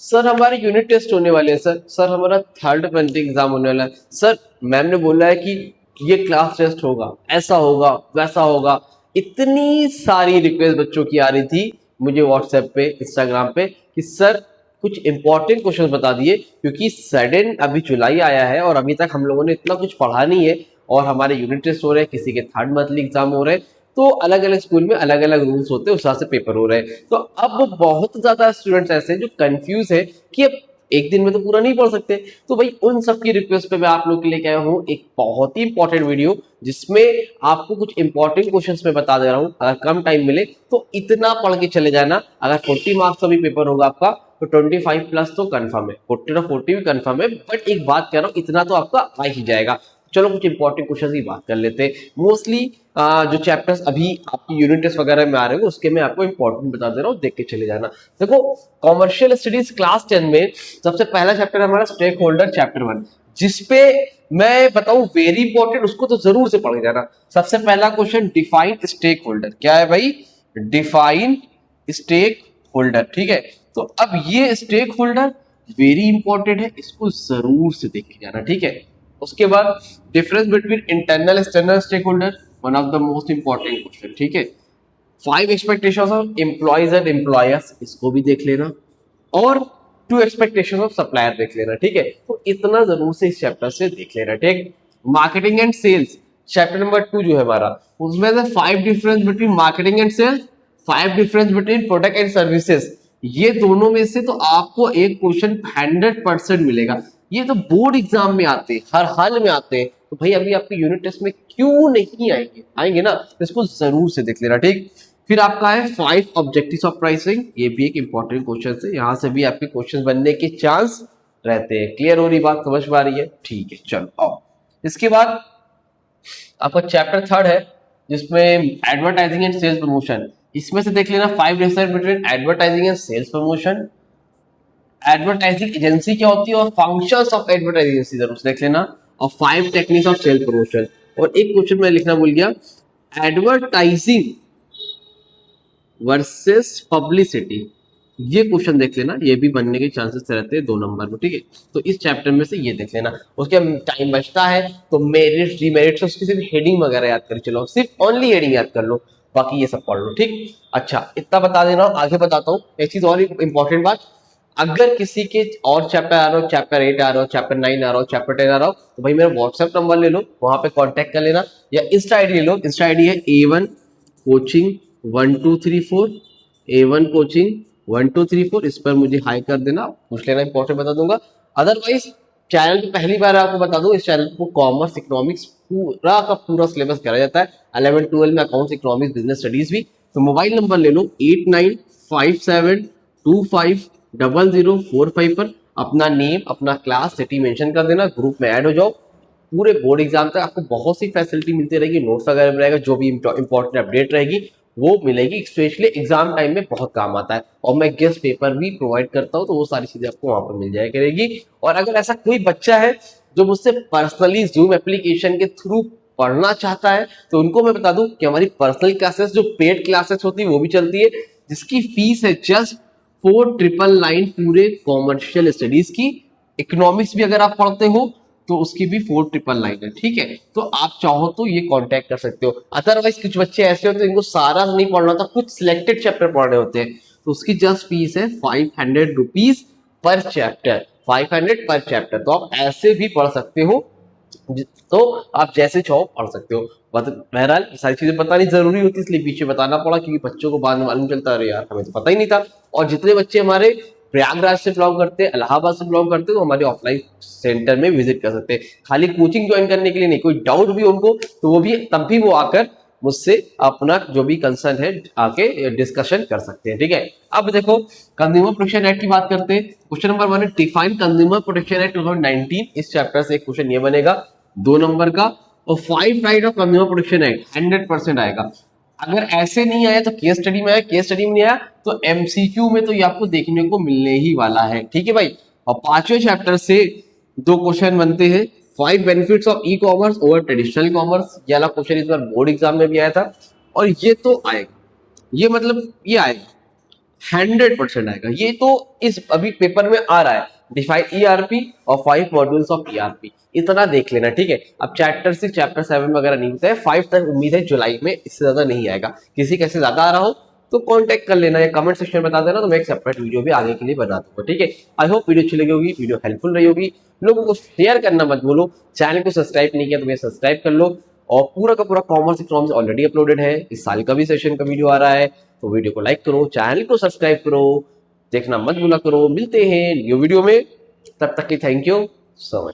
Sir हमारे unit test होने वाले हैं सर। सर हमारा थर्ड पेंटिंग एग्जाम होने वाला है सर। मैम ने बोला है कि ये क्लास टेस्ट होगा, ऐसा होगा, वैसा होगा। इतनी सारी रिक्वेस्ट बच्चों की आ रही थी मुझे व्हाट्सएप पे, इंस्टाग्राम पे कि सर कुछ इंपॉर्टेंट क्वेश्चन बता दिए, क्योंकि सडन अभी जुलाई आया है और अभी तक हम लोगों ने इतना कुछ पढ़ा नहीं है और हमारे यूनिट टेस्ट हो रहे हैं, किसी के थर्ड मंथली एग्जाम हो रहे हैं, तो अलग अलग स्कूल में अलग अलग रूल्स होते हैं, उस हिसाब से पेपर हो रहे हैं। तो अब बहुत ज्यादा स्टूडेंट्स ऐसे हैं जो कंफ्यूज है कि अब एक दिन में तो पूरा नहीं पढ़ सकते। तो भाई उन सब की रिक्वेस्ट पे मैं आप लोग के लिए आया हूँ एक बहुत ही इंपॉर्टेंट वीडियो, जिसमें आपको कुछ इंपॉर्टेंट क्वेश्चंस में बता दे रहा हूँ। अगर कम टाइम मिले तो इतना पढ़ के चले जाना। अगर 40 मार्क्स का भी पेपर होगा आपका तो 25 प्लस तो कंफर्म है, 40 और 40 भी कंफर्म है, बट एक बात कह रहा हूँ इतना तो आपका आ ही जाएगा। चलो कुछ इंपॉर्टेंट क्वेश्चन की बात कर लेते हैं। मोस्टली जो चैप्टर्स अभी आपकी यूनिट टेस्ट वगैरह में आ रहे हो उसके मैं आपको इंपॉर्टेंट बता दे रहा हूँ, देख के चले जाना। देखो कॉमर्शियल स्टडीज क्लास 10 में सबसे पहला चैप्टर है हमारा स्टेक होल्डर चैप्टर 1, जिसपे मैं बताऊं वेरी इंपॉर्टेंट, उसको तो जरूर से पढ़ जाना। सबसे पहला क्वेश्चन डिफाइन स्टेक होल्डर, क्या है भाई? डिफाइन स्टेक होल्डर, ठीक है। तो अब ये स्टेक होल्डर वेरी इंपॉर्टेंट है, इसको जरूर से देख के जाना, ठीक है। उसके बाद difference between internal external stakeholder, one of the most important question, ठीक है। 5 expectations of employees and employers, इसको भी देख लेना। और 2 एक्सपेक्टेशंस ऑफ सप्लायर देख लेना, ठीक है। तो इतना जरूर से इस चैप्टर से देख लेना, ठीक। Marketing and sales chapter number 2 जो है हमारा, उसमें से 5 difference between marketing and sales, 5 difference between product and services, ये दोनों में से तो आपको एक क्वेश्चन 100% मिलेगा। ये तो बोर्ड एग्जाम में आते हैं, हर हाल में आते हैं, तो भाई अभी आपके यूनिट टेस्ट में क्यों नहीं आएंगे? आएंगे ना, तो इसको जरूर से देख लेना, ठीक। फिर आपका है 5 ऑब्जेक्टिव्स ऑफ प्राइसिंग, ये भी एक इंपॉर्टेंट क्वेश्चन है, यहां से भी आपके क्वेश्चन बनने के चांस रहते हैं। क्लियर हो रही बात, समझ में आ रही है? ठीक है, चलो आओ। इसके बाद आपका चैप्टर 3 है जिसमें एडवर्टाइजिंग एंड सेल्स प्रमोशन, इसमें से देख लेना 5 difference between advertising and sales promotion, advertising agency क्या होती है और फंक्शंस ऑफ एडवर्टाइजिंग एजेंसी जरूर देख लेना, और 5 टेक्निक्स ऑफ सेल्स प्रमोशन। और एक क्वेश्चन मैं लिखना भूल गया, एडवर्टाइजिंग वर्सेस पब्लिसिटी, ये क्वेश्चन देख लेना, ये भी बनने के चांसेस रहते हैं 2 नंबर में, ठीक है। तो इस चैप्टर में से ये देख लेना। उसके टाइम बचता है तो मेरिट डिमेरिट्स उसकी सिर्फ हेडिंग वगैरह याद कर चलो, सिर्फ ओनली हेडिंग याद कर लो, बाकी ये सब पढ़ लो, ठीक। अच्छा इतना बता देना, आगे बताता हूँ एक चीज और इंपॉर्टेंट बात। अगर किसी के और चैप्टर आ रहा हो, चैप्टर 8 आ रहा हो, चैप्टर 9 आ रहा हो, चैप्टर 10 आ रहा हो, तो भाई मेरा व्हाट्सएप नंबर ले लो, वहां पे कांटेक्ट कर लेना, या इंस्टा आईडी ले लो। इंस्टा आईडी है A1 कोचिंग 1234, A1 कोचिंग 1234, इस पर मुझे हाई कर देना, पूछ लेना, इंपॉर्टेंट बता दूंगा। अदरवाइज चैनल पे पहली बार आपको बता दूं, इस चैनल को कॉमर्स इकोनॉमिक्स पूरा का पूरा सिलेबस कराया जाता है, 11 12 में अकाउंट्स इकोनॉमिक्स बिजनेस स्टडीज भी। तो मोबाइल नंबर ले लो 8957250045 पर अपना नेम, अपना क्लास, सिटी मेंशन कर देना, ग्रुप में ऐड हो जाओ। पूरे बोर्ड एग्जाम तक आपको बहुत सी फैसिलिटी मिलती रहेगी, नोट्स वगैरह में रहेगा, जो भी इंपॉर्टेंट अपडेट रहेगी वो मिलेगी, स्पेशली एग्जाम टाइम में बहुत काम आता है। और मैं गेस्ट पेपर भी प्रोवाइड करता हूँ, तो वो सारी चीजें आपको वहां पर मिल जाया करेगी। और अगर ऐसा कोई बच्चा है जो मुझसे पर्सनली जूम एप्लीकेशन के थ्रू पढ़ना चाहता है, तो उनको मैं बता दूं कि हमारी पर्सनल क्लासेस जो पेड क्लासेस होती है वो भी चलती है, जिसकी फीस है जस्ट 4999 पूरे कॉमर्शियल स्टडीज की। इकोनॉमिक्स भी अगर आप पढ़ते हो तो उसकी भी 4999 है, ठीक है। तो आप चाहो तो ये कांटेक्ट कर सकते हो। अदरवाइज कुछ बच्चे ऐसे होते हैं इनको सारा नहीं पढ़ना होता, कुछ सिलेक्टेड चैप्टर पढ़ने होते हैं, तो उसकी जस्ट फीस है 500 रुपीज पर चैप्टर, 500 पर चैप्टर। तो आप ऐसे भी पढ़ सकते हो, तो आप जैसे चाहो पढ़ सकते हो। बहरहाल सारी चीजें बतानी जरूरी होती है, इसलिए पीछे बताना पड़ा, क्योंकि बच्चों को बाद में मालूम चलता है अरे यार हमें तो पता ही नहीं था। और जितने बच्चे हमारे प्रयागराज से बिलोंग करते हैं, इलाहाबाद से बिलोंग करते हैं, तो हमारे ऑफलाइन सेंटर में विजिट कर सकते हैं, खाली कोचिंग ज्वाइन करने के लिए नहीं। कोई डाउट भी उनको तो वो भी तब भी वो आकर मुझसे अपना जो भी कंसर्न है आके डिस्कशन कर सकते हैं, ठीक है। अब देखो कंज्यूमर प्रोटेक्शन एक्ट की बात करते हैं। क्वेश्चन नंबर 1 है डिफाइन कंज्यूमर प्रोटेक्शन एक्ट 2019, इस चैप्टर से एक क्वेश्चन ये बनेगा 2 नंबर का। और 5 right of consumer protection act 100% आएगा। अगर ऐसे नहीं आया तो केस स्टडी में आया, केस स्टडी में नहीं आया तो एमसीक्यू में तो ये आपको देखने को मिलने ही वाला है, ठीक है भाई। और 5वें चैप्टर से 2 क्वेश्चन बनते हैं, 5 benefits of e commerce over traditional commerce, ये वाला क्वेश्चन इस बार बोर्ड एग्जाम में भी आया था, और ये तो आएगा, ये मतलब ये आएगा। 100% आएगा। ये तो इस अभी पेपर में आ रहा है, डिफाइन ईआरपी और 5 मॉड्यूल्स ऑफ ईआरपी, इतना देख लेना, ठीक है। अब चैप्टर 6 चैप्टर 7 वगैरह नहीं होता है, 5 तक उम्मीद है जुलाई में, इससे ज्यादा नहीं आएगा। किसी कैसे ज्यादा आ रहा हो तो कांटेक्ट कर लेना या कमेंट सेक्शन में बता देना, तो मैं एक सेपरेट वीडियो भी आगे के लिए बना दूंगा, ठीक है। आई होप वीडियो अच्छी लगी होगी, वीडियो हेल्पफुल रही होगी। लोगों को शेयर करना मत भूलो, चैनल को सब्सक्राइब नहीं किया तो मैं सब्सक्राइब कर लो। और पूरा का पूरा कॉमर्स इकोनॉमिक्स ऑलरेडी अपलोडेड है, इस साल का भी सेशन का वीडियो आ रहा है, तो वीडियो को लाइक करो, चैनल को सब्सक्राइब करो, देखना मत भूला करो। मिलते हैं न्यू वीडियो में, तब तक की थैंक यू सो मच।